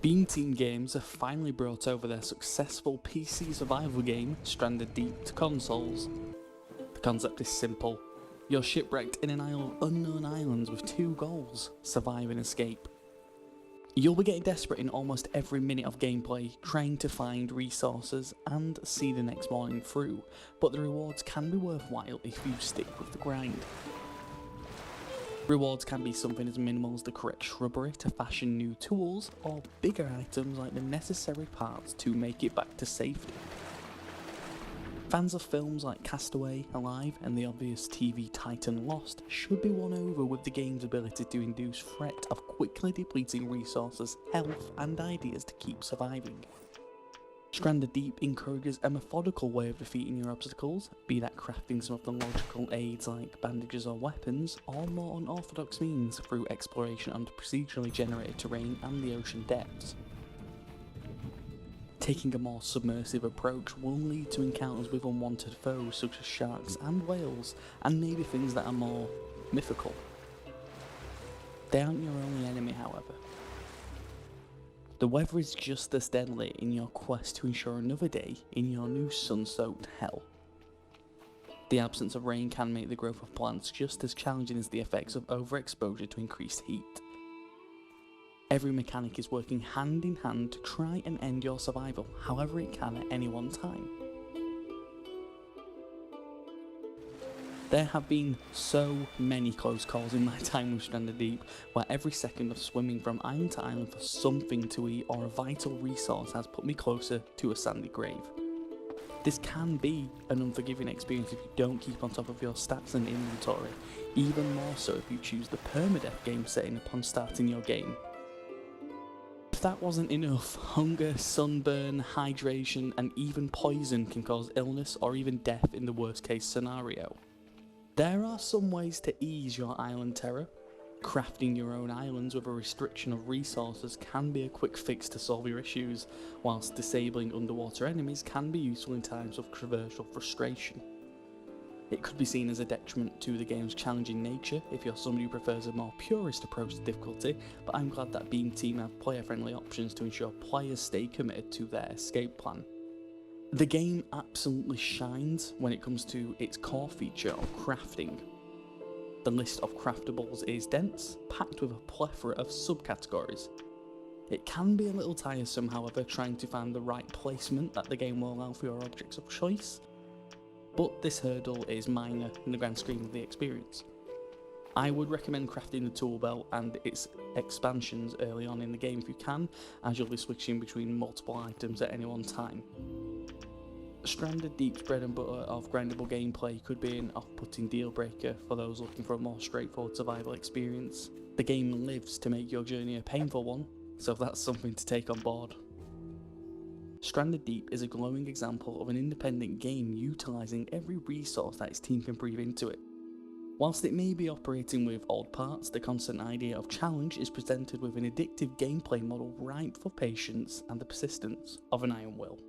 Beam Team Games have finally brought over their successful PC survival game, Stranded Deep, to consoles. The concept is simple. You're shipwrecked in an isle of unknown islands with two goals: survive and escape. You'll be getting desperate in almost every minute of gameplay, trying to find resources and see the next morning through, but the rewards can be worthwhile if you stick with the grind. Rewards can be something as minimal as the correct shrubbery to fashion new tools, or bigger items like the necessary parts to make it back to safety. Fans of films like Castaway, Alive and the obvious TV titan Lost should be won over with the game's ability to induce threat of quickly depleting resources, health and ideas to keep surviving. Stranded Deep encourages a methodical way of defeating your obstacles, be that crafting some of the logical aids like bandages or weapons, or more unorthodox means through exploration on the procedurally generated terrain and the ocean depths. Taking a more submersive approach will lead to encounters with unwanted foes such as sharks and whales, and maybe things that are more mythical. They aren't your only enemy, however. The weather is just as deadly in your quest to ensure another day in your new sun-soaked hell. The absence of rain can make the growth of plants just as challenging as the effects of overexposure to increased heat. Every mechanic is working hand in hand to try and end your survival, however it can at any one time. There have been so many close calls in my time with Stranded Deep, where every second of swimming from island to island for something to eat or a vital resource has put me closer to a sandy grave. This can be an unforgiving experience if you don't keep on top of your stats and inventory, even more so if you choose the permadeath game setting upon starting your game. If that wasn't enough, hunger, sunburn, hydration and even poison can cause illness or even death in the worst case scenario. There are some ways to ease your island terror. Crafting your own islands with a restriction of resources can be a quick fix to solve your issues, whilst disabling underwater enemies can be useful in times of traversal frustration. It could be seen as a detriment to the game's challenging nature if you're somebody who prefers a more purist approach to difficulty, but I'm glad that Beam Team have player-friendly options to ensure players stay committed to their escape plan. The game absolutely shines when it comes to its core feature of crafting. The list of craftables is dense, packed with a plethora of subcategories. It can be a little tiresome, however, trying to find the right placement that the game will allow for your objects of choice, but this hurdle is minor in the grand scheme of the experience. I would recommend crafting the tool belt and its expansions early on in the game if you can, as you'll be switching between multiple items at any one time. Stranded Deep's bread and butter of grindable gameplay could be an off-putting deal breaker for those looking for a more straightforward survival experience. The game lives to make your journey a painful one, so that's something to take on board. Stranded Deep is a glowing example of an independent game utilising every resource that its team can breathe into it. Whilst it may be operating with old parts, the constant idea of challenge is presented with an addictive gameplay model ripe for patience and the persistence of an iron will.